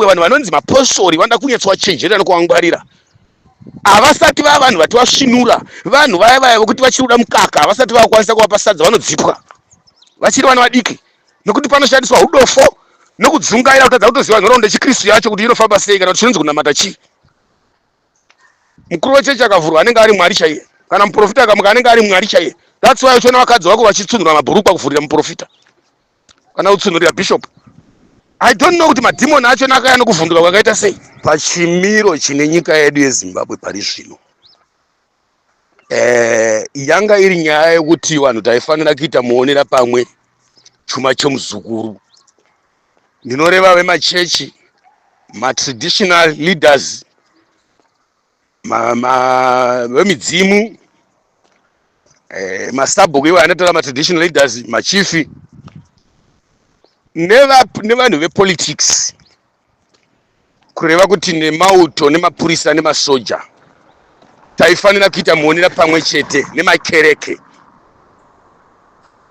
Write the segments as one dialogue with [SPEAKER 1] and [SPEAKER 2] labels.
[SPEAKER 1] muZimbabwe vanhu vanonzi mapostori vanoda kunyetswa chenjerera nokuangwarira. Havasati vava vanhu vati vasvinura, vanhu vaya vokuti vachiri kuda mukaka havasati vakwanisa kuvapa sadza vanodzipwa vachiri vana vadiki, nokuti panoshandiswa rudofo nokudzungaira kutadza kutoziva nhoroondo yechikristu yacho kuti inofamba sei kana kuti chinonzi kunamata chii. Mukuru wechechi akavhurwa anenge ari Mwari chaiye, kana muprofita akamuka anenge ari Mwari chaiye. That's why uchiona vakadzi vako vachitsunura mabhurukwa kuvhurira muprofita kana kutsunurira bishop. I don't know kuti madhimoni acho nakaya nokuvhunduka kwakaita sei pachimiro chine nyika yedu yeZimbabwe pari zvino. Yanga iri nyaya yekuti vanhu taifanira kuita muonera pamwe chuma chomuzukuru. Ndinoreva vemachechi, matraditional leaders, vemidzimu, masabhuku iwo anotora matraditional leaders, machifi nevanhu vepolitics, kureva kuti nemauto nemapurisa nemasoja taifanira kuita muonera pamwe chete nemakereke.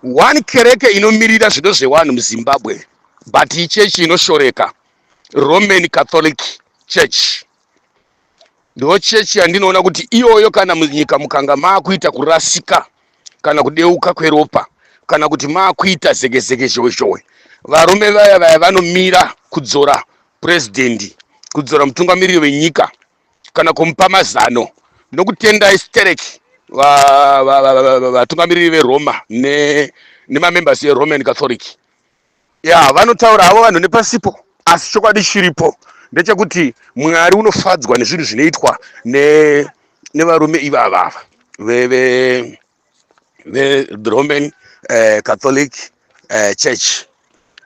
[SPEAKER 1] One kereke inomirira zvido zvevanhu muZimbabwe, but ichechi inoshoreka, Roman Catholic Church. Ndo chechi yandinoona kuti iyoyo kana munyika mukanga maakuita kurasika kana kudeuka kweropa kana kuti maakuita zegezege zhozhowe, varume vaya vanomira kudzora president, kudzora mutungamiriri wenyika kana kumupa mazano nokutenda istereki vatungamiriri veRoma nemamembers eRoman Catholic. Vanotaura havo vanhu nepasipo, asi chokwadi chiripo ndechekuti Mwari unofadzwa nezvinhu zvinoitwa nevarume ivava the Roman Catholic Church.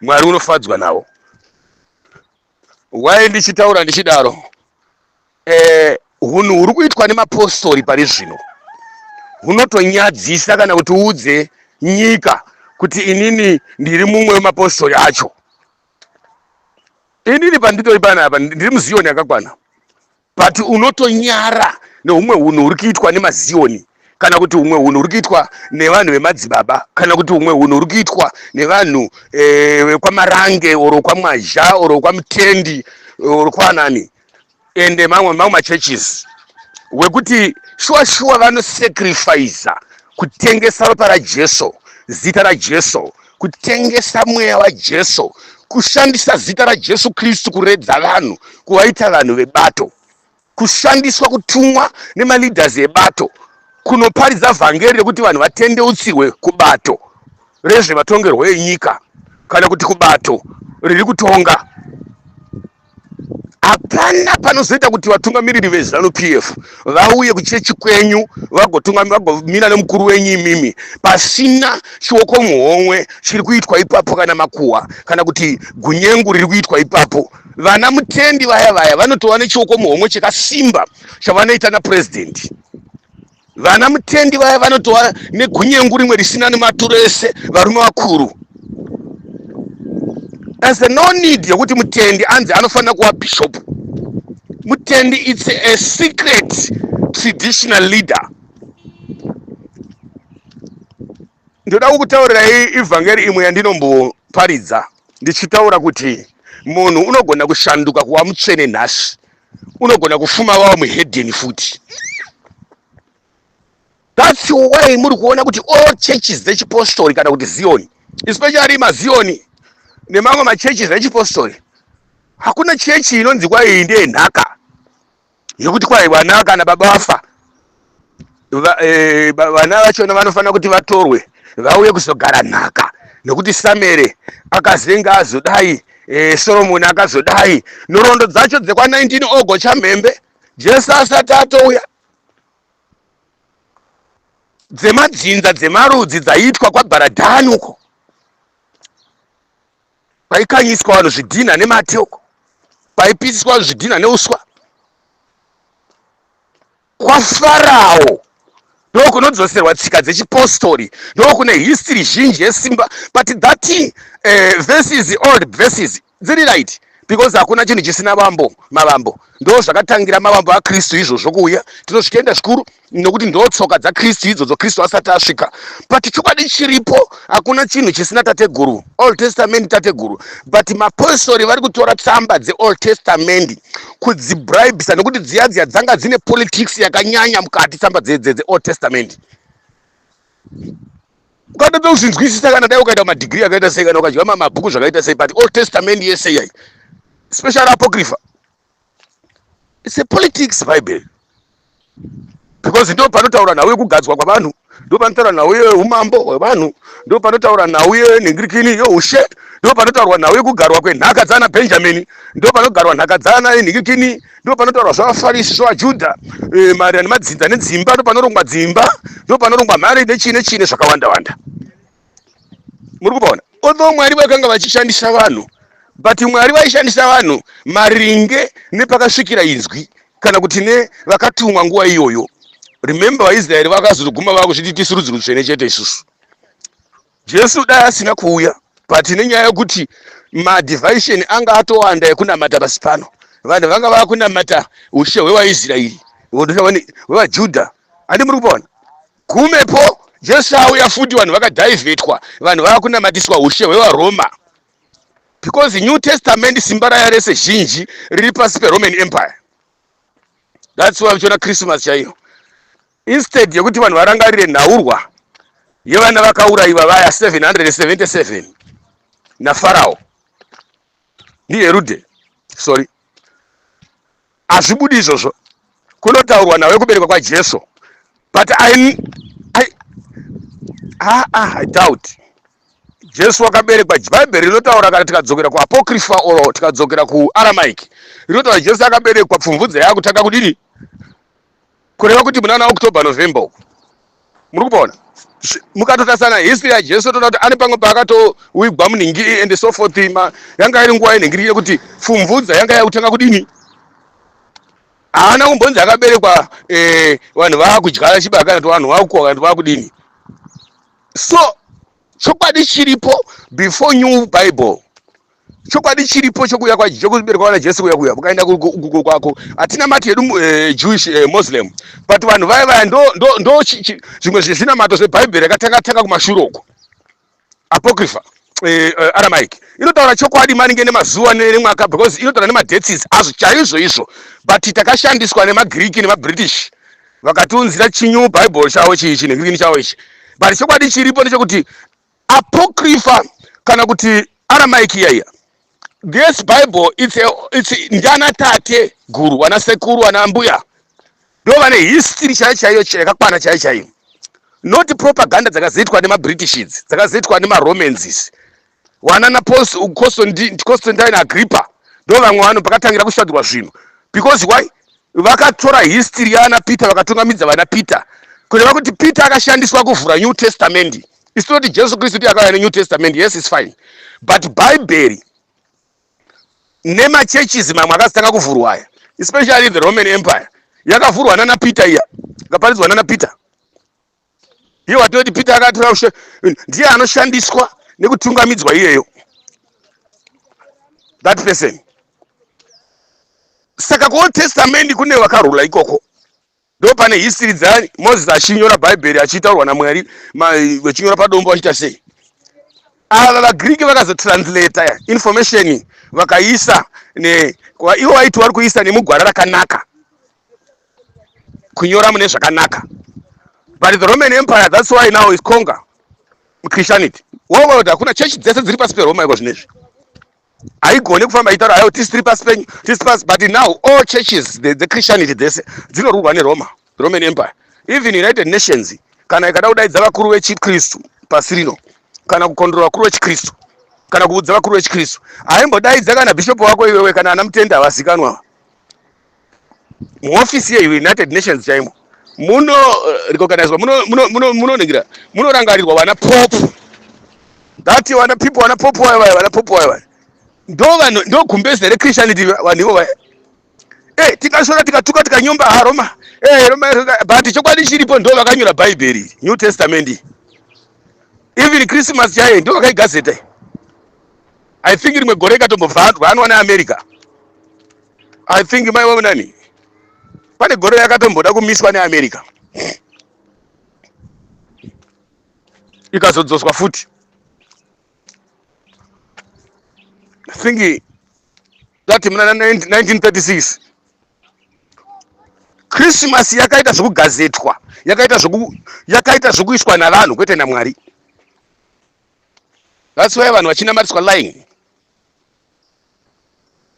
[SPEAKER 1] Mwari unofadzwa navo. Why ndichitaura ndichidaro? Hunhu huri kuitwa nemapostori pari zvino hunotonyadzisa kana kuti uudze nyika kuti inini ndiri mumwe wemapostori acho. Inini panditori panapa ndiri muZioni yakakwana, but unotonyara nehumwe hunhu huri kuitwa nemaZioni, kana kuti humwe hunhu huri kuitwa nevanhu vemadzibaba, kana kuti humwe hunhu huri kuitwa nevanhu vekwamarange oro kwamwazha oro kwamutendi oro kwanani ende mamwe machurches, wekuti shuwa vanosacrifice kutengesa ropa raJesu, zita raJesu, kutengesa mweya waJesu, kushandisa zita raJesu Kristu kuredza vanhu, kuvaita vanhu vebato, kushandiswa kutumwa nemaleaders ebato kunoparidza vhangeri rekuti vanhu vatendeutsirwe kubato rezvematongerwo enyika kana kuti kubato riri kutonga. Hapana panozoita kuti vatungamiriri veZANU-PF vauye kuchechi kwenyu vagomira nemukuru wenyu imimi pasina chioko muhomwe chiri kuitwa ipapo kana makuhwa kana kuti gunyengu riri kuitwa ipapo. Vana mutendi vaya vanotova nechioko muhomwe chakasimba chavanoita napresident. Vana mutendi vaya vanotova negunyengu rimwe risina nematuro ese, varume vakuru. There's no need yokuti mutendi anzi anofanira kuva bishop. Mutendi it's a secret traditional leader. Ndoda kutaurira ivhangeri imwe yandinomboparidza ndichitaura kuti munhu unogona kushanduka kuva mutsvene nhasi, unogona kufuma wao muhedheni futi. That's why muri kuona kuti all churches dzechipostori kana kuti Zioni, especially maZioni nemamwe machurches echipostori, hakuna chechi inonzi kwai ndiye nhaka yokuti kwai vana kana baba vafa vana vachona vanofanira kuti vatorwe vauye kuzogara nhaka, nokuti Samere akazenga azodai, Solomoni akazodai, nhoroondo dzacho dzekwa 19 ogo chamhembe Jesu asati atouya, dzemadzinza dzemarudzi dzaiitwa kwaBharadhani uko paikanyiswa vanhu zvidhina nemate uko, paipisiswa zvidhina neuswa. KwaFarao ndokunodzoserwa tsika dzechipostori, ndokune history zhinji yesimba, but that verses, old verses dziri right, because hakuna chinhu chisina mavambo ndo zvakatangira mavambo aKristu izvozvo kuuya tinosvikaenda zvikuru nokuti ndo tsoka dzaKristu idzodzo Kristu asati asvika. But chokwadi chiripo hakuna chinhu chisina tateguru, Old Testament tateguru, but mapostori vari kutora tsamba dzeOld Testament kudzibribesa nokuti dziya dzanga dzine politics yakanyanya mukati tsamba dzeOld Testament. Ukatozvinzwisisa kana dai ukaita madegree akaita sei kana ukadya mabhuku zvakaita sei, but Old Testament yese yai, especially Apocrypha, it's a politics Bible, because ndo panotaura nhau yekugadzwa kwavanhu, ndo panotaura nhau yeumambo hwevanhu, ndo panotaura nhau yenhingirikini yeushe, ndo panotaurwa nhau yekugarwa kwenhaka dzana Benjamin, ndo panogarwa nhaka dzana yenhingirikini, ndo panotaurwa zvavafarisi zvavaJudha, mari nemadzinza nedzimba, ndo panorongwa dzimba, ndo panorongwa mari nechine zvakawanda wanda. Muri kupaona? Although Mwari vakanga vachishandisa vanhu, but Mwari vaishandisa vanhu maringe nepakasvikira inzwi kana kuti ne vakatumwa nguva iyoyo. Remember vaIsraeri vakazoguma vakuzviti tisi rudzi rutsvene chete isusu. Jesu dai asina kuuya, but nenyaya yekuti madivision anga atowanda ekunamata pasi pano, vanhu vanga vakunamata ushe hwevaIsraeri hwevaJudha. Andi muri kupaona? Gumepo Jesu auya futi vanhu vakadhaivetwa, vanhu vakunamatiswa ushe hwevaRoma, because New Testament simba raya rese zhinji riri pasi peRoman Empire. That's why uchiona Christmas chaiyo, instead yekuti vanhu varangarire nhaurwa yevana vakaurayiwa vaya 777 naFarao ndiHerodhe, sorry, hazvibudi izvozvo, kunotaurwa nhau yekuberekwa kwaJesu. But I doubt Jesu wakaberekwa. Bible rinotaura kana tikadzokera kuApocrypha or tikadzokera kuAramaic, rinotaura Jesu akaberekwa pfumvudze yakutanga kudini, kureva kuti muna October November. Muri kupaona? Mukatotasana history yaJesu toda kuti ane pamwe paakatowigwa muningi and so forth, yanga iri nguva yenhingirike kuti pfumvudza yanga yakutanga kudini. Haana kumbonzi akaberekwa vanhu vakudya chibaka kana kuti vanhu vakukoka kana kuti vakudini. So chokwadi chiripo before New Bible, chokwadi chiripo chokuya kwa chokuberekwa na Jesu kuya mukaenda kwako atina mati yedu Jewish Muslim, but vanhu vaya ndo zvimwe zvezvinamato zveBhayibheri yakatanga kumashuroko. Apocrypha Aramaic inotaura chokwadi maringe nemazuva nemwaka, because inotaura nemadates azvo chaizvo izvo, but takashandiswa nemaGreek nemaBritish vakatiunzira chiNew Bible chavo chinhingirikini chavo ichi. But chokwadi chiripo ndechekuti Apocrypha kana kuti Aramaic yaiya, this Bible it's ndiana tate guru, wana sekuru, wana mbuya, ndo vane history chaiyo yakakwana chaiyo, not propaganda dzakazoitwa nemaBritishids, dzakazoitwa nemaRomans, wana na Constantine Agrippa, ndo vamwe vanhu pakatangira kushadirwa zvinhu. Because why? Vakatora history yana Peter vakatungamidza vana Peter, kureva kuti Peter akashandiswa kuvhura New Testament. It's not Jesu Kristu kuti akauya neNew Testament, yes it's fine, but Bible nemachurches mamwe akazotanga kuvhurwa aya, especially the Roman Empire, yakavhurwa nana Peter iya, ikaparidzwa nana Peter. Iye watinoti Peter akatora ushe, ndiye anoshandiswa nekutungamidzwa iyeyo, that person. Saka ku Old Testament kune vakarula ikoko, ndo pane history dzani Moses achinyora Bible achitaurwa naMwari, vachinyora padombo vachita sei. Ava vaGreek vakazotranslate information vakaisa ivo vaiti vari kuisa nemugwara rakanaka, kunyora mune zvakanaka. But the Roman Empire, that's why now is conquer Christianity. Wao hakuna church dzese dziri pasi peRoma iko zvinezvi. Haigone kufamba itaura ayo tisi tiri pasi penyu, tisi pasi, but now all churches the Christianity dzese dzinorulwa neRoma, the Roman Empire. Even United Nations kana ikada kudaidza vakuru vechiKristu pasi rino, kana kukondorwa vakuru vechiKristu, kana kuudza vakuru vechiKristu, haimbodaidza kana bishop wako iwewe kana ana mutenda avazikanwa. Muofisi yeUnited Nations chaimo muno recognizwa, munoningira, munorangarirwa vana pope, that vana people vana pope vaya ndo gumbeze reChristianity vanhu ivo vaya. Tikashora tikatuka tikanyomba Roma, Roma, but chokwadi chiripo ndo vakanyora Bible, New Testament. Even Christmas chaiye ndo vakaigazeta. I think rimwe gore ikatombobvanwa neAmerica. I think maiwe nani, pane gore yakatomboda kumiswa neAmerica ikazodzoswa futi. I think that muna 1936 Christmas yakaita zvokugazetwa, yakaita zvokuiswa navanhu kwete naMwari. That's why vanhu vachinamatiswa lying.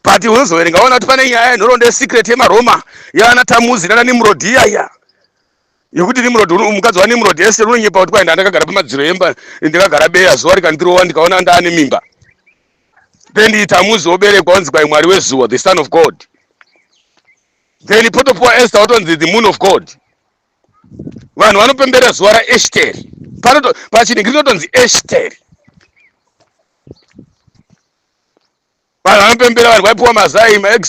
[SPEAKER 1] But unozoverenga ona kuti pane nyaya yenhoroondo yeSecret yemaroma yaana Tamuzi nana Nimrodi iya yokuti Nimrodi, mukadzi waNimrodi Esther unonyepa kuti kwai ndakagara pamadziro emba ndakagara beya zuva rikandirowa ndikaona ndaane mimba. Then Tamuzi oberekwa onzi kwai Mwari wezuva, the son of God. Then potopuwa Esther watonzi the moon of God. Vanhu vanopembera zuva raEsteri. Pachiningiri totonzi Esteri. Vanhu vanopembera, vanhu vaipiwa mazai maex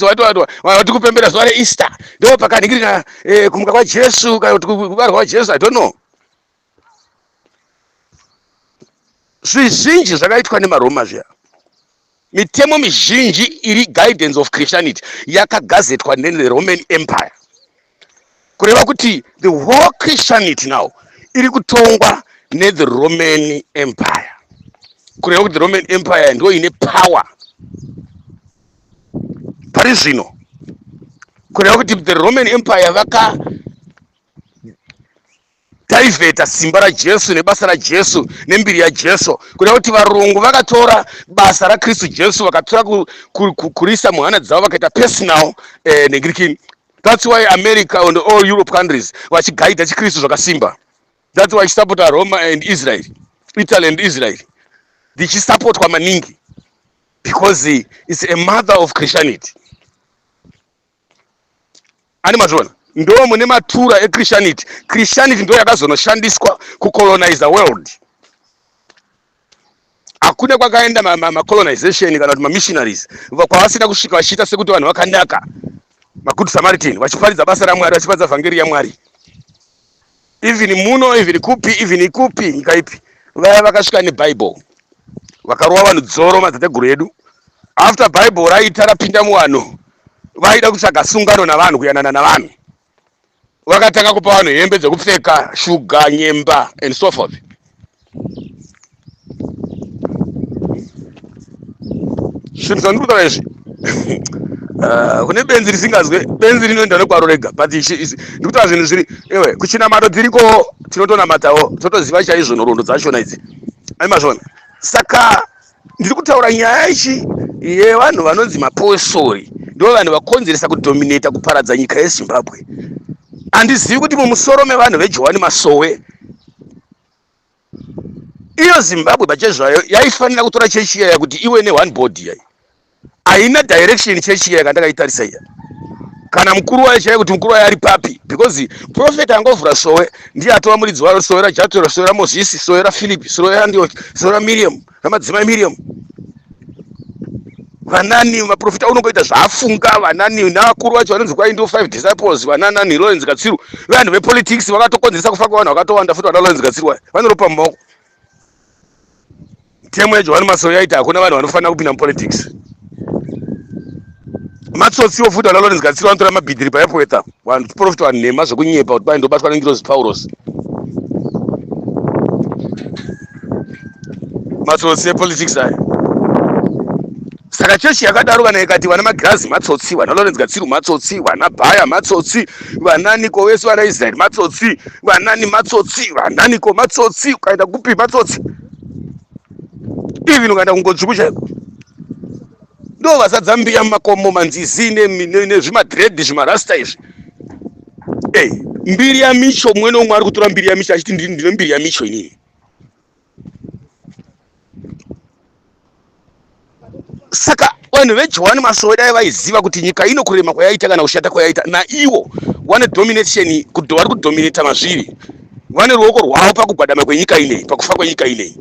[SPEAKER 1] vati kupembera zuva reEaster. Ndo pakaningirika kumuka kwaJesu kana kuti kubarwa kwaJesu, I don't know. Zvizhinji zvakaitwa nemaroma zviya. Mitemo mizhinji iri guidance of Christianity yakagazetwa ne Roman Empire. Kureva kuti the whole Christianity now iri kutongwa ne the Roman Empire. Kureva kuti the Roman Empire ndio ine power pari zvino. Kureva kuti the Roman Empire vaka diveta simba raJesu nebasa raJesu nembiri yaJesu. Kureva kuti varungu vakatora basa raKristu Jesu vakatora kurisa muhana dzavo vakaita personal neGreek. That's why America and all Europe countries vachigaida chiKristu zvakasimba. That's why ichisupport Roma and Israel, Italy and Israel. Dzichisupportwa maningi because it's a mother of Christianity. Ani mazvona ndo mune matura eChristianity. Christianity ndo yakazonoshandiswa kucolonize the world. Hakuna kwakaenda macolonization kana kuti mamissionaries kwavasina kusvika vachiita sekuti vanhu vakandaka, magood Samaritan vachiparidza basa raMwari, vachiparidza vhangeri yaMwari. Even muno, even kupi nyika ipi, vaya vakasvika neBible vakarova vanhu dzoro madzitateguru edu. After Bible raita rapinda muvanhu, vaida kutsvaga sungano navanhu, kuyanana navanhu, vakatanga kupa vanhu hembe dzekupfeka, shuga, nyemba and so forth. Zvinhu zvandikutaura izvi kune benzi risingazwe, benzi rinoenda nekwaro rega, but ndikutaura zvinhu zviri ewe kuchinamato dziriko tinotonamatawo totoziva chaizvo nhoroondo dzachona idzi. Aimazvona. Saka ndiri kutaura nyaya ichi yevanhu vanonzi mapostori ndo vanhu vakonzeresa kudominata kuparadza nyika yeZimbabwe. Handizivi kuti mumusoro mevanhu veJohani Masowe iyo Zimbabwe pachezvayo yaifanira kutora chechi iya kuti iwe ne1 board yayi. Haina direction chechi iya kandakaitarisa iya. Kana mukuru wayo chaiye kuti mukuru wayo ari papi, because prophet angovhura Sowe ndiye atova muridzi waro, Sowe raJatura, Sowe raMoses, Sowe raPhilip, Sowe raAndioki, Sowe raMiriam, ramadzimai Miriam. Vanani maprofita unongoita zvaafunga, vanani navakuru vacho vanonzi kwai ndo 5 disciples, vanani Lawrence Gatsiru, vanhu vepolitics vakatokonzeresa kufa kwavanhu vakatowanda futi vana Lawrence Gatsiru vaya vanoropa mumaoko. Temu yaJohani Masowe yaiti hakuna vanhu vanofanira kupinda mupolitics. Matsotsiwo futi vana Lawrence Gatsiru vanotora mabhidhiri paipoeta vanhu profita vanhu nhema zvokunyepa kuti kwai ndobatwa nengirozi Paulos. Matsotsi epolitics aya. Saka chechi yakadaro kana ikati vana magirazi matsotsi, vana Lawrence Gatsiru matsotsi, vana Bhaya matsotsi, vana Niko Wesu, vana Israel matsotsi, vanani matsotsi, vana Niko matsotsi, ukaenda kupi matsotsi. Even ukaenda kungodzvuku chaiko. Ndo vasadzambia mumakomo manzizi nezvimadhredhi zvimarasta izvi. Mbiri yaMicho, mumwe nomwe ari kutora mbiri yaMicho achiti ndine mbiri yaMicho inini. Saka vanhu veJohani Masowe dai vaiziva kuti nyika ino kurema kwayaita kana kushata kwayaita, naivo vane domination, vari kudominata mazviri, vane ruoko rwavo pakugwadama kwenyika inei, pakufa kwenyika inei.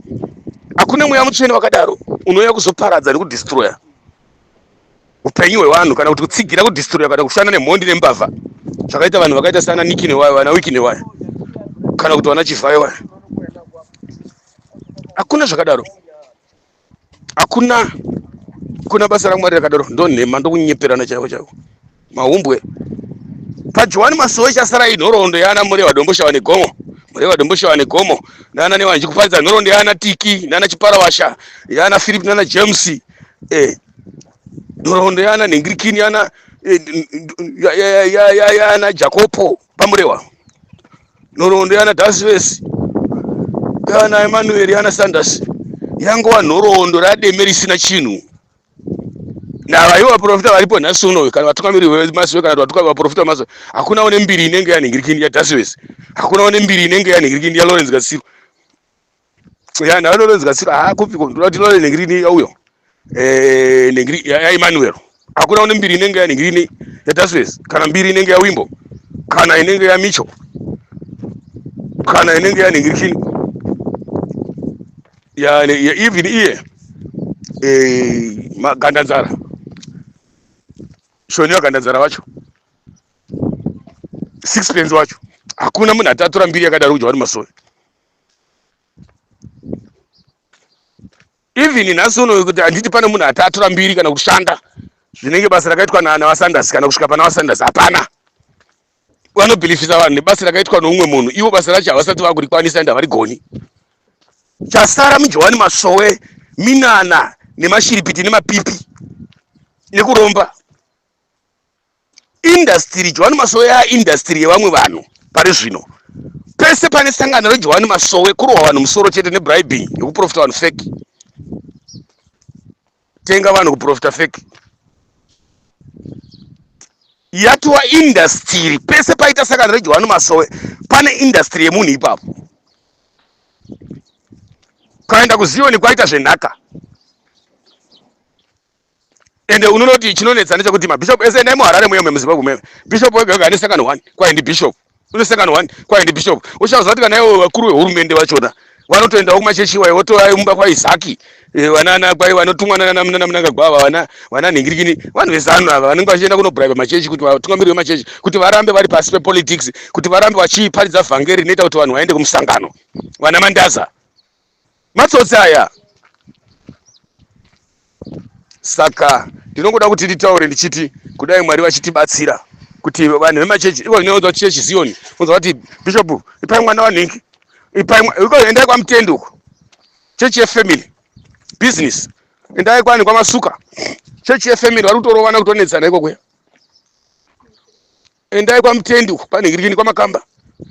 [SPEAKER 1] Hakuna mweya mutsvene wakadaro unouya kuzoparadza nekudestroya upenyu hwevanhu kana kuti kutsigira kudestroya kana kushanda nemhondi nembavha zvakaita vanhu vakaita sana Niki newayo, vana Wiki newayo, kana kuti vana Chivhayo waya. Hakuna zvakadaro. Hakuna kuna basa la mwari rakadaro ndo nhema ndokunyeperana chaiwo chaiwo maumbwe paJohani Masowe chasara inhoroondo yana Mureva Dombosha wane gomo Mureva Dombosha wane gomo nana newanji kuparidza nhoroondo yana Tiki nana Chiparawasha yana Philip nana James nhoroondo yana Nengirikini yana yana Jacopo Pamureva nhoroondo yana Dasves yana Emmanuel yana Sanders yangowa nhoroondo rademe risina chinhu navaiwo vaprofita varipo nhasi uno kana vatungamiri veMasowe kana vaprofita veMasowe hakuna une mbiri inenge yanhingirikini yaDasves hakuna une mbiri inenge yanhingirikini yaLawrence Gatsiro naLawrence Gatsiro haakupiko ndoda kuti Lawrence nhengirini yauyo yaEmmanuel hakuna une mbiri inenge yanhingirikini yaDasves kana mbiri inenge yaWimbo kana inenge yaMicho kana inenge yanhingirikini even iye Gandanzara Shoniwa Gandanzara wacho Sixpence wacho hakuna munhu atatora mbiri yakadaro kuJohani Masowe. Even nhasi uno kuti handiti pane munhu atatora mbiri kana kushanda zvinenge basa rakaitwa navaSanders kana kusvika pana vaSanders hapana. Vanobhilifisa vanhu nebasa rakaitwa noumwe munhu ivo basa racho havasati vakurikwanisa ende havarigoni. Chasara muJohani Masowe minana nemashiripiti nemapipi nekuromba industry. Johani Masowe yaindustry yevamwe vanhu pari zvino. Pese pane sangano reJohani Masowe kurohwa vanhu musoro chete nebribing nekuprofita vanhu fake. Tenga vanhu kuprofita fake. Yatova industry pese paita sangano reJohani Masowe pane industry yemunhu ipapo. Kaenda kuZioni kwaita zvenhaka. Ende unonoti chinonetsa ndechekuti mabishop ese ndai muHarare muyo muZimbabwe muyo bishop wega ane sangano 1 kwa ndi bishop une sangano 1 kwa ndi bishop uchazowa kuti kana iwo vakuru vehurumende vachona vanotoendawo kumachechi iwayo votoimba kwa Isaki vanana kwai vanotumwa nana Mnangagwa vana Ningirikini vanhu vezano ava vanenge vachienda kunobribe machechi kuti vatungamiriri vemachechi kuti varambe vari pasi pepolitics kuti varambe vachiparidza vhangeri rinoita kuti vanhu vaende kumusangano vana Mandaza matsotsi aya. Saka ndinongoda kuti nditaure ndichiti kudai Mwari vachitibatsira kuti vanhu vemachechi ivo zvinoonzwa kuti chechi Zioni unzwa kuti bishop ipai mwana waNhingi ipai uko endai kwa Mutende uko chechi yefamily business endai kwani kwa Masuka chechi yefamily vari kutorovana kutonetsana iko kuya endai kwa Mutende uko paNhingirikini kwa Makamba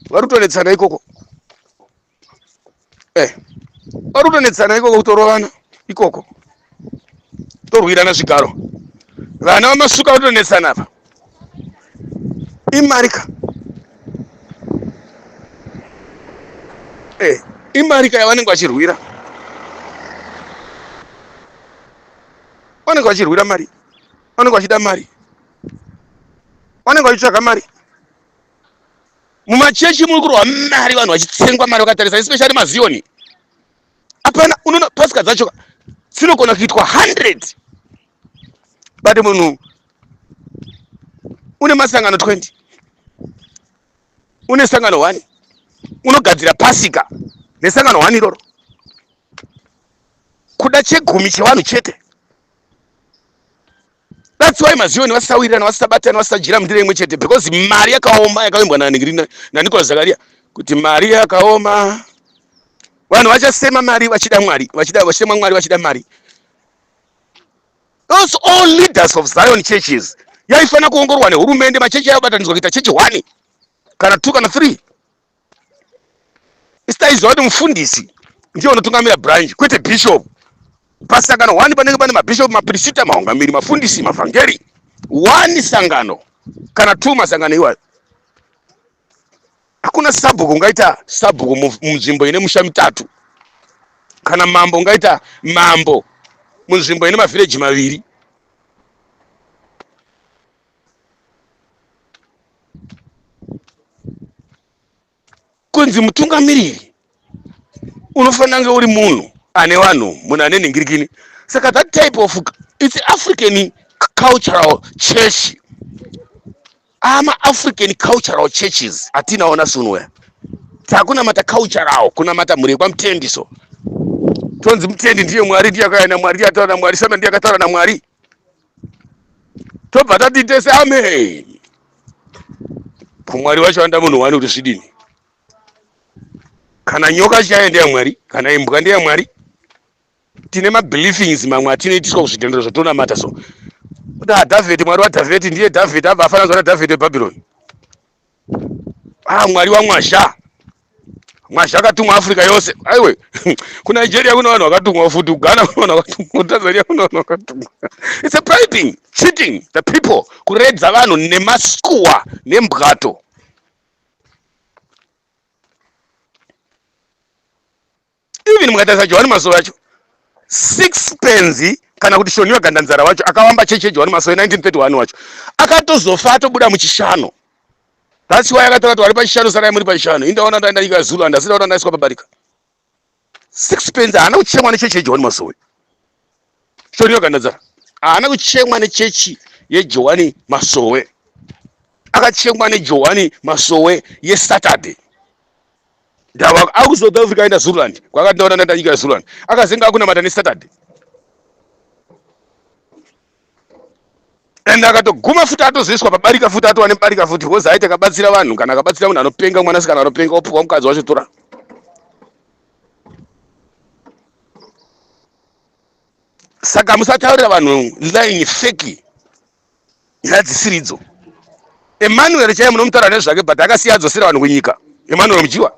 [SPEAKER 1] vari kutonetsana ikoko vari kutonetsana ikoko kutorovana ikoko torwirana zvigaro vana vaMasuka vatonetsana apa imarika imarika yavanenge vachirwira vanenge vachirwira mari vanenge vachida mari vanenge vachitsvaga mari mumachechi muri kurwa mari vanhu vachitsengwa mari vakatarisa especially maZioni hapana unoona pasika dzacho dzinogona kuitwa 100 bade munhu une masangano 20 une sangano 1 unogadzira pasika nesangano 1 iroro kuda chegumi chevanhu chete. That's why maZioni vasawirirana vasabatana vasajira mundire imwe chete because mari yakaoma yakaimbwa naNicholas Zakaria kuti mari yakaoma vanhu vachasema mari vachida Mwari vachida Mwari vachida mari. Those all leaders of Zion churches yaifana kuongorwa nehurumende machechi yabatanidzwa kuita chechi 1 kana 2 kana 3 isitaizwa kuti mufundisi ndiye unotungamira branch kwete bishop pasangano 1 panenge pane mabishop mapriesita maungamiri mafundisi mavhangeri 1 sangano kana 2 masangano iwayo. Hakuna sabhuku ungaita sabhuku munzvimbo ine musha mitatu kana mambo ungaita mambo munzvimbo ine mavhireji maviri. Kunzi mutungamiriri unofanira kunge uri munhu ane vanhu munhu ane Ningirikini. Saka that type of it's African cultural church. African cultural churches atinaona sunwe takuna mata cultural kuna mata muri kwa Mtendi so tonzi Mutendi ndiye Mwari, ndiye akauya naMwari, ndiye ataura naMwari, Samuel ndiye akataura naMwari. Tobva tati tese amen. Mwari wacho anda munhu wani kuti zvidini. Kana nyoka chaiye ndiye Mwari, kana imbwa ndiye Mwari. Tine mabeliefings mamwe atinoitiswa kuzvitendero zvatonamata so. Kuti Dhavhidhi, Mwari waDhavhidhi ndiye Dhavhidhi, abva afanana naDhavhidhi weBhabhironi. Mwari waMwazha. Mwazha akatumwa Afrika yose. Aiwe, kuna Nigeria kuna vanhu vakatumwa futi, kuGhana kuna vanhu vakatumwa, kuTanzania kuna vanhu vakatumwa. It's a bribing, cheating the people, kuredza vanhu nemaskuwa nembwato. Even mukatarisa Johani Masowe wacho 6 pence kana kuti Shoniwa Gandanzara wacho akawamba cheche Johani Masowe 1931 wacho akatozofa atobuda muchishano. That's why akatoka wali pachishano sarai muri pachishano. Indaona ndaenda nyika yaZulu ndasinaona ndaiswa pabarika. 6 pence haana kuchemwa nechechi yeJohani Masowe. Shoniwa Gandanzara haana kuchemwa nechechi yeJohani Masowe. Akachemwa neJohani Masowe yeSaturday. Ndawa aku South Africa enda Zululand. Kwakati ndaona ndaenda nyika yaZululand. Akazenga akuna mata neSaturday. Enda akatoguma futi atozoiswa pabarika futi atowane barika futi because aite kabatsira vanhu kana kabatsira munhu anopenga mwanasikana anopenga opuwa mukadzi wacho tora. Saka musataurira vanhu lying fake dzisiridzo. Emmanuel chaiye munomutaura nezvake but akasiya adzosera vanhu kunyika. Emmanuel muchiwa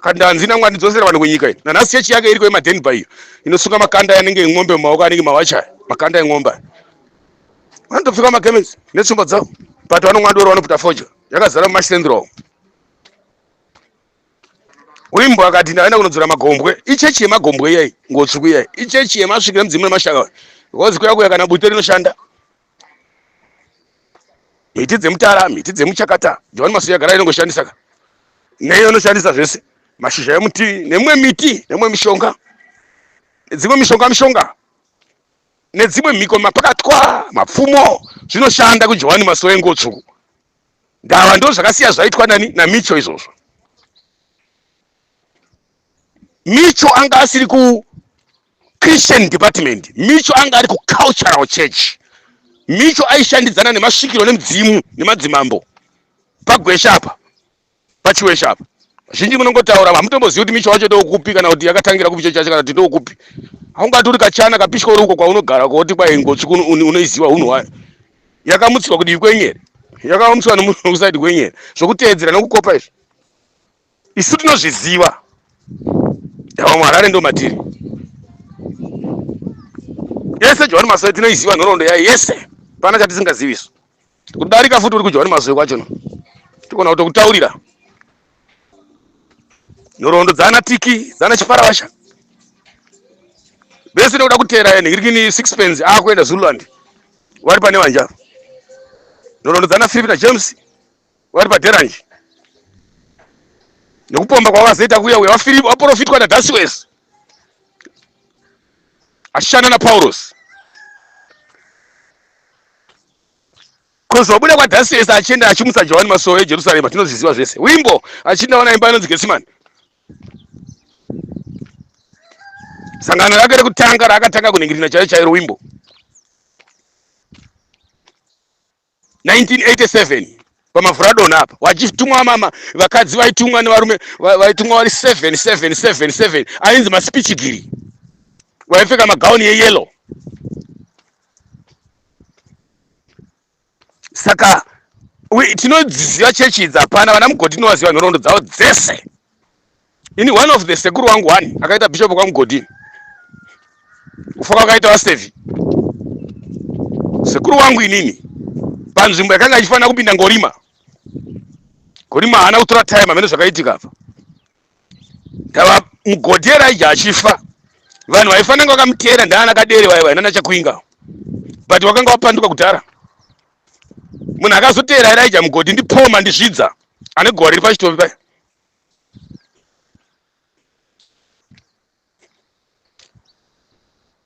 [SPEAKER 1] kandi hanzina mwari dzosera vanhu kunyika iyi. Nanhasi chechi yake iriko yeMadenba iyo inosunga makanda yanenge ng'ombe mumaoko anenge mawacha makanda eng'ombe. Vanotopfeka magemenzi netsvimbo dzavo but vanomwandoro vanoputa foja yakazara mumashendro. Wimbo akati ndaenda kunodzora magombwe. Ichechi yemagombwe iyai ngotsvuku iyai ichechi yemasvikira mudzimu nemashaka because kuyakuya kana bute rinoshanda. Miti dzemutara, miti dzemuchakata Johani Masowe yagara inongoshandisa neyo inoshandisa zvese mashizha emuti nemwe miti nemwe mishonga nedzimwe mishonga nedzimwe mhiko mapakatwa mapfumo zvinoshanda kuJohani Masowe ngotsvuku. Ndava ndo zvakasiya zvaitwa nani naMicho izvozvo. Micho anga asiri ku Christian department, Micho anga ari ku cultural church. Micho aishandidzana nemasvikiro nemudzimu nemadzimambo pagwesha apa pachiwesha apa. Zhinji munongotaura hamutombozivi kuti Micho wacho ndokupi kana kuti yakatangira kupi chechi kana kuti ndokupi. Haungati uri kachana kapishwa uri uko kwaunogara kuti kwai ngotsvuku unoiziva hunhu hwayo. Yakamutswa kuti ikwenyere. Yakamutswa nemunhu usaidi kwenyere. Zvokuteedzera nokukopa izvi. Isu tinozviziva. Yawa Mwarare ndo matiri. Yese Johani Masowe tinoiziva nhoroondo yayo yese. Pana chatisingazivi isu. Kudarika futi uri kuJohani Masowe kwacho. Tikona kutokutaurira. Nhoroondo dzana Tiki, dzana Chiparavasha. Bese ndoda kuteera ene irikini 6 pence akuenda Zululand. Wari pane wanja. Nhoroondo dzana Philip na James wari paDeranji. Nekupomba kwavazoita kuya uya waFilipi waprofitwa naDasiwesi. Ashana na Paulos. Kozo wabuda kwa Dasiwesi achienda achimutsa Johani Masowe Jerusalem tinozviziva zvese. Wimbo achinda wana imba inonzi Getsemani. Sangano rake rekutanga rakatanga kuningirina chairo wimbo 1987 pamavhuradhoni apa wachitumwa mama vakadzi vaitumwa nevarume vaitumwa vari 7 ainzi maspichigiri vaipfeka magauni yeyellow. Saka tinodziziva chechi idzi hapana vana mugodi tinovaziva nhoroondo dzavo dzese. Ini one of the sekuru wangu one akaita bishop kwaMugodini ufa kwakaita waStevi. Sekuru wangu inini panzvimbo yakanga ichifanira kupinda Ngorima haana kutora time amene zvakaitika apa. Ndava Mugodhi Elijah achifa vanhu vaifanira vakamuteera ndaana kadere vaiva nana chakuinga but wakanga wapanduka kudhara. Munhu akazoteera Elijah Mugodhi ndipoma ndizvidza ane gore riri pachitovi paya.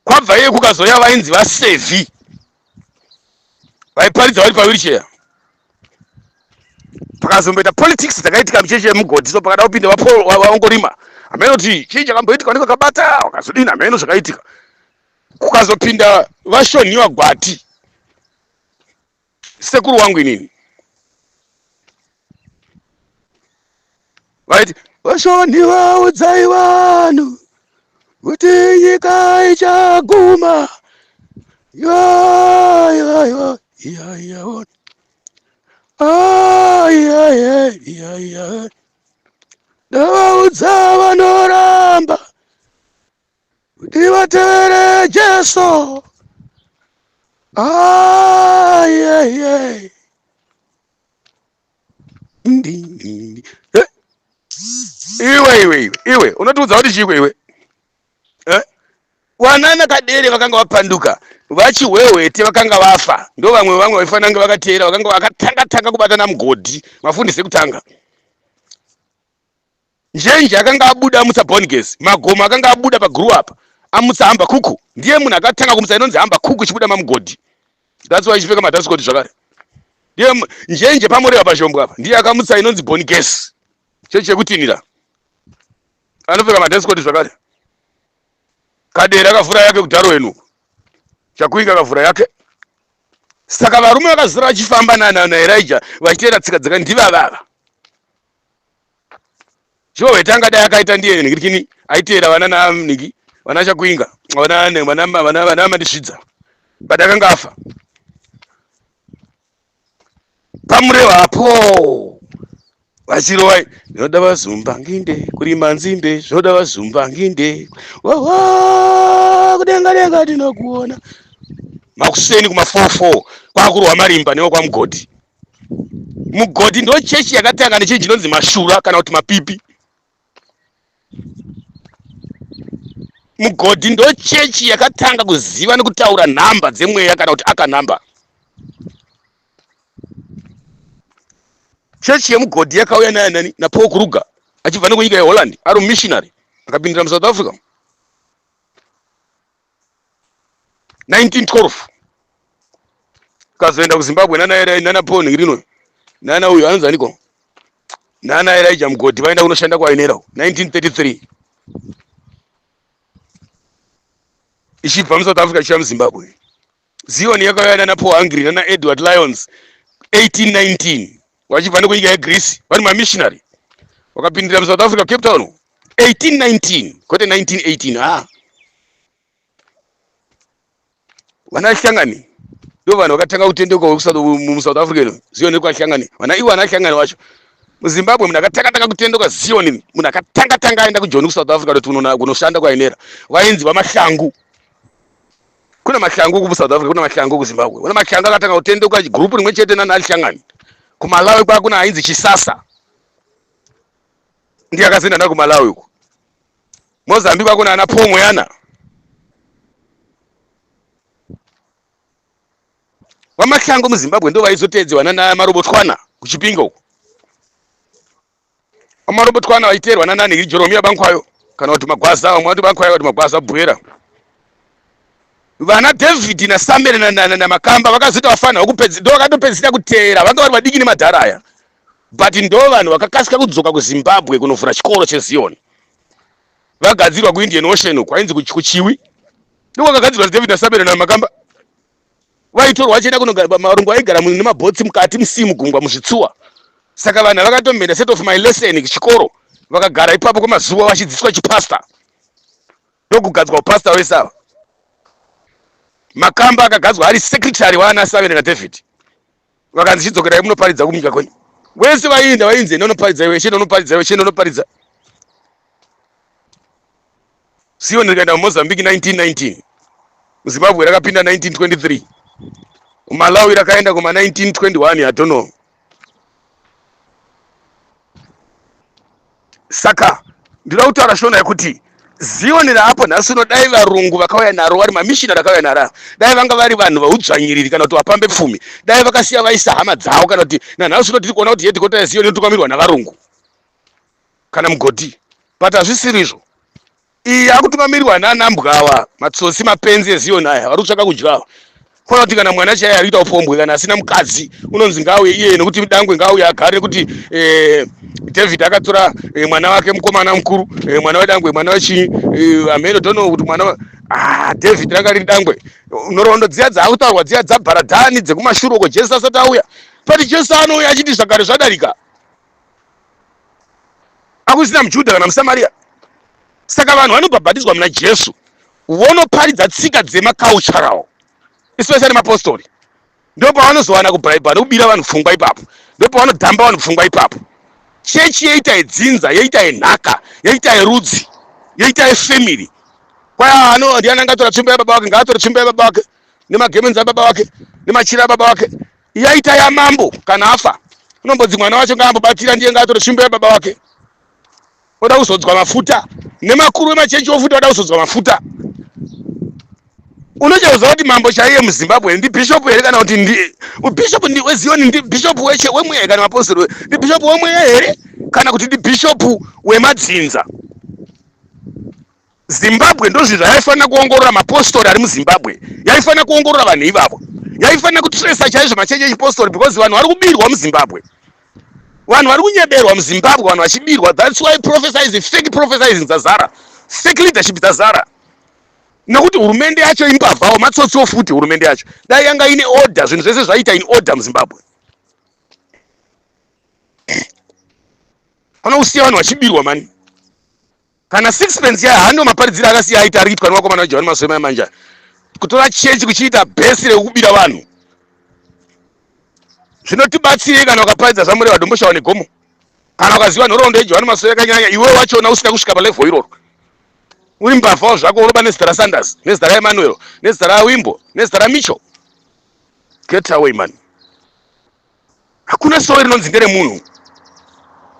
[SPEAKER 1] Kwabva iye kukazoya vainzi vaSevi vaiparidza vari pawheelchair. pakazomboita politics dzakaitika micheche yemugodhi, so pakada kupinda vaongorima amene kuti chii chakamboitika niko kabata wakazodini amene zvakaitika, kukazopinda vashoniwa gwati sekuru wangu inini vaiti vashoniwa udzai vanhu kuti nyika ichaguma ndavaudza vanoramba kuti vatevere Jesu. Iwe unotiudza kuti chikwe iwe wanana kadere vakanga vapanduka vachihwehwete vakanga vafa, ndo vamwe vaifananga vakateera vakanga vakatanga kubatana mugodhi mafundisi ekutanga. Njenje akanga abuda amutsa Boniges, magoma akanga abuda pagrew up amutsa hamba kuku, ndiye munhu akatanga kumutsa inonzi hamba kuku chibuda mamugodhi. That's why chipfeka madhasikoti zvakare. Ndiye njenje pamureva pashombo apa ndiye akamutsa inonzi Boniges chekutinira anopfeka madhasikoti zvakare. Kadere akavhura yake kudharo wenu chakuinga akavhura yake. Saka varume vakazora vachifamba naElijah vachiteera tsika dzaka ndivavava. Jehovha tanga dai akaita ndiye ngirikini aiteera vana naNiki vana chakuinga vana mandisvidza badakanga afa pamurevapo vachirova zvoda vazumba nginde kurima nzimbe zvoda vazumba nginde kudenga tinokuona makuseni kumafofo kwakurwa marimba newo kwamugodhi. Mugodhi ndo chechi yakatanga nechinhu chinonzi mashura kana kuti mapipi. Mugodhi ndo chechi yakatanga kuziva nekutaura nhamba dzemweya kana kuti akanhamba. Chechi yemugodhi yakauya nani naPaul Kruger achibva nekunyika yeHolland ari missionary akapindira muSouth Africa 1912. Kazoenda kuZimbabwe nana Paul Ngirino nana uyu anonzi aniko nana Elijah mugodhi vaenda kunoshanda kwainera 1933 ichibva muSouth Africa ichiya muZimbabwe. Zion yakauya nana Paul Hungry nana Edward Lyons 1819 wachibva nekunyika yeGreece vari mamissionary wakapindira muSouth Africa Cape Town 1819 kwete 1918. Vana hlangani ndo vanhu vakatanga kutendeuka muSouth Africa ino. Zion kwahlangani vana iwo vana hlangani wacho muZimbabwe munhu akatanga kutendeuka Zion munhu akatanga aenda kuJoni kuSouth Africa kuti kunoshanda kwainera vainzi vamahlangu. Kuna mahlangu kuSouth Africa kuna mahlangu kuZimbabwe. Kuna mahlangu akatanga kutendeuka group rimwe chete nana alihlangani. Kumalawi kwa kuna ainzi Chisasa ndiye akazenda na kuMalawi uko. Mozambique kuna ana Pomwe yana vamahlangu muZimbabwe ndo vaizotedzwa nana Marobotwana kuChipinge uko. Marobotwana vaiteerwa nana Jeromia Bankwayo kana kuti Magwaza vamwe vati Bankwayo kuti Magwaza Bwera. Vana David na Samuel na Makamba vakazoita vafana vakupedza ndo vakatopedzisira kuteera vanga vari vadiki nemadhara aya, but ndo vanhu vakakasika kudzoka kuZimbabwe kunovhura chikoro cheZion. Vagadzirwa kuIndian Ocean uko ainzi kuChiwi ndo vakagadzirwa David na Samuel na Makamba. Vaitorwa vachienda kunogara marungu aigara nemabhotsi mukati musimu gungwa muzvitsuwa. Saka vanhu vakatomboenda set of my lesson kuchikoro vakagara ipapo kwemazuva vachidzidziswa chipasta ndokugadzwa upasta wese ava. Makamba akagadzwa ari secretary waana Samuel na David vakanzi chidzokera munoparidza kumunyika kwenyu wese vainda vainzi nonoparidza iwe chenonoparidza. Zion rikaenda muMozambique 1919 muZimbabwe rakapinda 1923 Malawi rakaenda kuma 1921 I don't know. Saka ndinoda kutaura shona yekuti Zion rapo nhasi dai varungu vakauya naro vari mamishina rakauya nara dai vanga vari vanhu vaudzvanyiriri kana kuti vapambe pfumi dai vakasiya vaisa hama dzavo kana kuti nanhasi tiri kuona kuti headquarter yeZion inotungamirwa navarungu kana mugodhi, but hazvisiri izvo. Iyi akutungamirwa nanambwawa matsotsi mapenzi eZion aya vari kutsvaka kudya. Fana kuti kana mwana chaya arita upombwe kana asina mukadzi unonzi ngauye iye nekuti dangwe ngauye agare kuti David akatora mwana wake mukomana mukuru mwana wedangwe mwana wachi ameno tono kuti mwana David rakari dangwe unorondo dziya dzautaurwa dziya dzabharadhani dzekumashuro ko Jesu asati auya pati Jesu anouya achiti zvakare zvadarika akusina mujudha kana muSamaria. Saka vanhu vanobhabhatidzwa muna Jesu vonoparidza tsika dzemakaucharawo especially mapostori. Ndipo pavanozowana kubraibha nokubira vanhu pfungwa ipapo, ndipo pavanodhamba vanhu pfungwa ipapo. Chechi yeita yedzinza, yeita yenhaka, yeita yerudzi, yeita yefamily. Kwaya ndiani angatora tsvimbo yababa wake, ngaatora tsvimbo yababa wake nemagemenzi ababa wake nemachira ababa wake. Yaita yamambo kana afa unombodzi mwana wacho ngaambobatira ndiye ngaatora tsvimbo yababa wake. Oda kuzodzwa mafuta nemakuru emachechi ofuta oda kuzodzwa mafuta. Unocheuza kuti mambo chaiye muZimbabwe ndi bishop here kana kuti ndi bishop ndi wezioni ndi bishop weche wemwe kana apostle ndi bishop wemwe here kana kuti ndi bishop wemadzinza. Zimbabwe ndozvo yaifana kuongorora mapostori ari muZimbabwe, yaifana kuongorora vanhu ivavo, yaifana kutresa chaizvo machechi echipostori because vanhu vari kubirwa muZimbabwe, vanhu vari kunyeberwa muZimbabwe, vanhu vachibirwa. That's why prophesizing, fake prophesizing dzazara, fake leadership dzazara. Nokuti hurumende yacho imbavhawo matsotsi ofuti. Hurumende yacho dai yanga ine order, zvinhu zvese zvaita in order muZimbabwe. Vanousiya vanhu vachibirwa mani. Kana sixpence yahando maparidziro akasiya aita ari kuitwa nevakomana vaJohani Masoema manja kutora chechi kuchiita bhesi rekubira vanhu. Zvinotibatsire kana ukaparidza zvamureva Domboshawa neGomo, kana ukaziva nhoroondo yeJohani Masoema yakanyanya iwe wachona usina kusvika palevel iroro. Uri mbavhawo zvako unoba nezita raSanders, nezita raEmmanuel, nezita raWimbo, nezita raMicho. Get away man. Hakuna sowe rinonzi nderemunhu.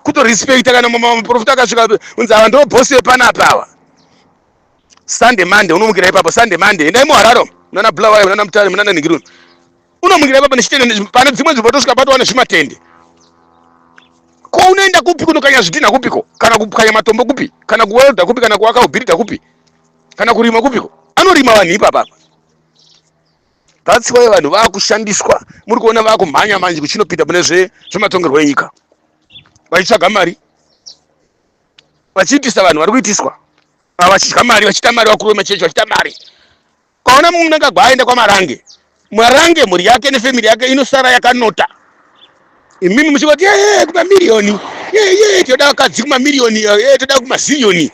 [SPEAKER 1] Kutorespecta kana maprofita akasvika unzi ava ndo bosi wepanapa ava. Sunday Monday unomukira ipapo. Sunday Monday endai muHarare munana Bulawayo munana Mutare munana Ningiruni. Unomukira ipapo nechitende pane dzimwe nzvimbo tosvika patova nezvimatende. Ko unoenda kupi kunokanya zvidhina kupiko, kana kukanya matombo kupi, kana kuwelda kupi, kana kuwaka ubhirida kupi, kana kurima kupiko. Anorima vanhu ipapa. That's why vanhu vakushandiswa. Muri kuona vakumhanya manje kuchinopita mune zvematongerwo enyika, vachitsvaga mari, vachiitisa vanhu vari kuitiswa, vachidya mari, vachita mari, vakuru vemachechi vachita mari. Kaona munhu akagwa aenda kwaMarange, Marange mhuri yake nefamily yake inosara yakanota. Imimi muchingoti kumamiliyoni, toda vakadzi kumamiliyoni, toda kumaziriyoni.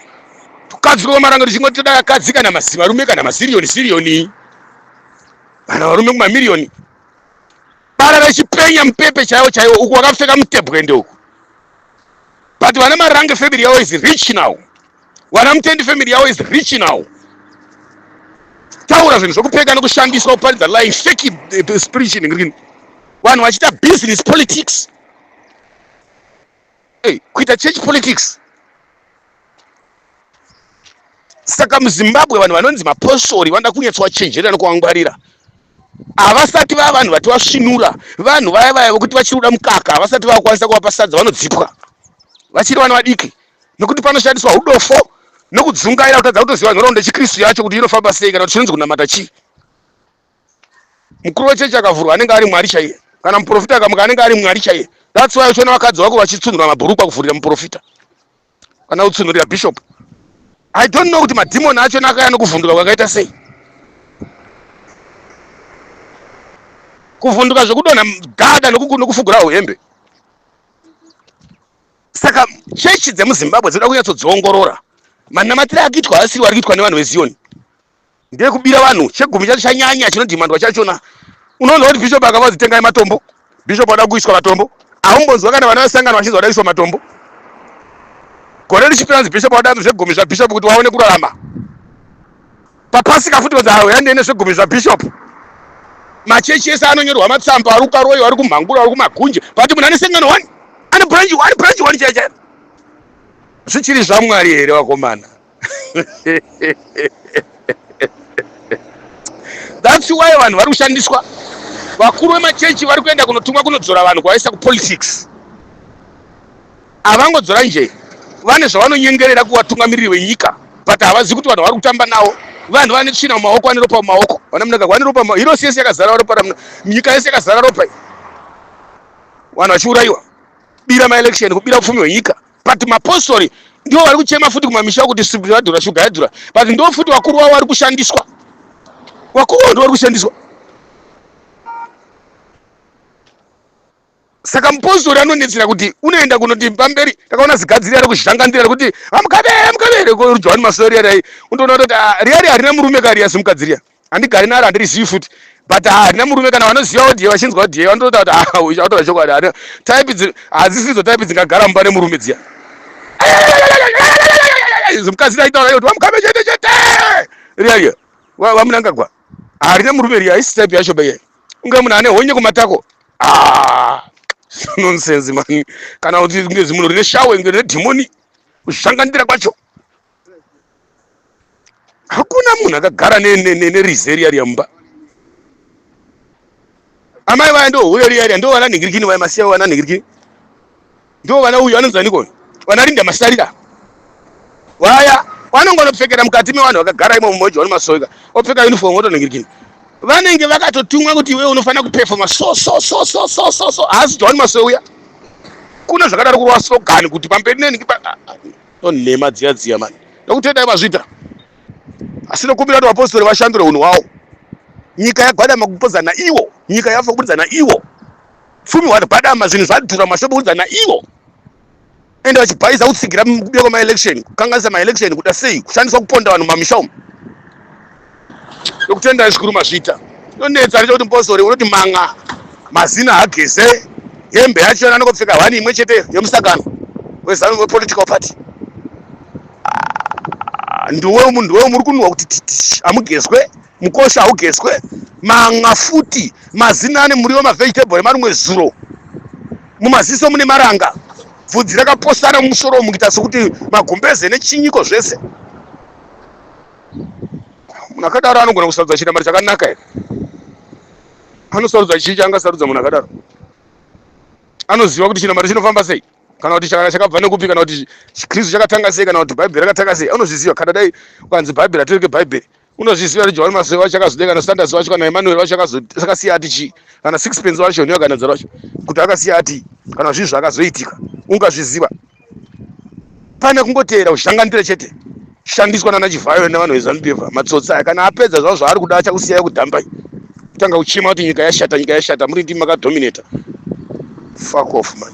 [SPEAKER 1] Tukadzi kwaMarange tichingoti toda vakadzi kana varume kana maziriyoni. Kana varume kumamiliyoni. Bara rechipenya mupepe chaiwo uku wakapfeka mutebwende uku. But vana Marange family yavo is rich now. Vana Mutendi family yavo is rich now. Taura zvinhu zvokupfeka nokushandiswa kuparidza lying fake spiritual ngrini. Vanhu vachita business politics. Kuita church politics. Saka muZimbabwe vanhu vanonzi mapostori vanoda kunyatswa chenjerera nokuangwarira. Havasati vava vanhu vati vasvinura, vanhu vaya vokuti vachiruda mukaka, havasati vakwanisa kuvapa sadza vanodzipwa. Vachiri vana vadiki nokuti panoshandiswa udofo nokudzungaira kutadza kutoziva nhoroondo yechiKristu yacho kuti inofamba sei kana kuti chinonzi kunamata chii. Mukuru wechechi akavhurwa anenge ari Mwari chaiye, kana muprofita akamuka anenge ari Mwari chaiye. That's why uchiona vakadzi vako vachitsunura mabhurukwa kuvhurira muprofita kana kutsunurira bishop. I don't know kuti madhimoni acho akaya nokuvhunduka kwakaita sei. Kuvhunduka zvekudonha gada nokufugurawo hembe. Saka chechi dzemuZimbabwe dzinoda kunyatsodziongorora. Manamatire akiitwa asiri ari kuitwa nevanhu veZioni. Ndiye kubira vanhu, chegumi chacho chanyanya chinodhimandwa chachona. Unoona kuti bishop akavazi tengai matombo. Bishop wada kuiswa matombo. Aumbonzwa kana vana vasangana vachinzi wada kuiswa matombo. Gore richipiranzi bishop wada zvegumi zvaBishop kuti vaone kurarama. Papasika futi vanzi hawo yandene zvegumi zvaBishop. Machechi ese anonyorwa matsamba ari kukaroyo ari kumhangura ari kumagunje. But munhu ane sangano 1 ane branch 1 chaicha. Zvichiri zvaMwari here vakomana. That's why vanhu vari kushandiswa. Vakuru vemachechi vari kuenda kunotumwa kunodzora vanhu kuvaisa kupolitics. Havangodzora nje, vane zvavanonyengerera kuvatungamiriri venyika, but havazivi kuti vanhu vari kutamba navo vanhu vane tsvina mumaoko, vane ropa mumaoko, vana munaka vane ropa mumaoko. Hino yese yakazara ropa nyika yese yakazara ropa, vanhu vachiurayiwa, bira maelection, kubira upfumi hwenyika. But mapostori ndivo vari kuchema futi kumamisha kuti supu yadhura, shuga yadhura, but ndo futi vakuru vavo vari kushandiswa, vakuru vavo ndo vari kushandiswa. Saka mupostori anonetsera kuti unoenda kunoti pamberi takaona zigadziri ari kuzhangandira kuti amukabere John Masori ari undoona kuti riari harina murume kari yasimukadziriya, handigari naro, handirizivi futi, but harina murume kana vanoziva odhiye vachinzwa odhiye vanotota kuti uchautaura chokwadi, harina type hadzisidzo type dzingagara mumba nemurume dziya. Mukadzi aitaura kuti wamukabe chete chete riya vamunangagwa, harina murume riya, haisi type yacho beye, unge munhu ane honye kumatako. Nonsense man, kana kuti ngezi munhu rine shawe ngene dhimoni kuzhangandira kwacho. Hakuna munhu akagara nerizeri yari yamba. Amai vaya ndo huyo riya ndo vana ningirikini vaya masiya vana ningirikini. Ndo vana uyu anonzani koni. Vana rinda masarira. Vaya vanongona kupfekera mukati mevanhu vakagara imo mmoja wani masoika. Opfeka uniform woto ningirikini. Vanenge vakatotumwa kuti wewe unofana kuperforma so. Asi John Masoya kuna zvakadaro kurwa slogan kuti pamberi neni nema dziya man. Nokutenda mazvita. Asi nokubira kuti vapostori vashandure unhu hwawo. Nyika yagwadama kupozana iwo, nyika yafa kubudzana iwo. Pfumi hwadhadama zvinhu zvadhura mashopu kubudzana iwo. Ende vachibhaisa kutsigira kubira kwama-election, kukanganisa ma-election kuda sei, kushandiswa kuponda vanhu mumamisha umu. Nokutenda zvikuru mazvita. Nonetsa kuti mupostori unoti manga mazina hageze, hembe yacho anongopfeka hwani imwe chete yemusagano wezanu political party. Ndiwe munhu muri kunwa kuti amugezwe, mukosha haugezwe, manga futi mazina ane muriwo mavegetable marumwe zuro. Mumaziso mune maranga, bvudzi rakapostana mumusoro mukuita sokuti magumbeze nechinyiko zvese. Munhu akadaro anogona kusarudza chiremari chakanaka here? Anosarudza chii chaangasarudza munhu akadaro? Anoziva kuti chiremari chinofamba sei, kana kuti chakana chakabva nekupi, kana kuti Kristu chakatanga sei, kana kuti Bhaibheri rakatanga sei. Anozviziva. Kana dai ukanzi Bhaibheri atireke Bhaibheri, unozviziva kuti John Masoya wacho akazodei, kana Sanders wacho, kana Emmanuel wacho akasiya ati chii, kana Sixpence wacho newakanadzara wacho kuti akasiya ati, kana zvinhu zvakazoitika ungazviziva. Pane kungoteera kuzhangandira chete, shandiswa nana Chivhayo nevanhu veZANU-PF matsotsi aya. Kana apedza zvavo zvaari kuda achakusiyai kudhamba, kutanga kuchema kuti nyika yashata, muri ndimi makadominata. Fuck off man.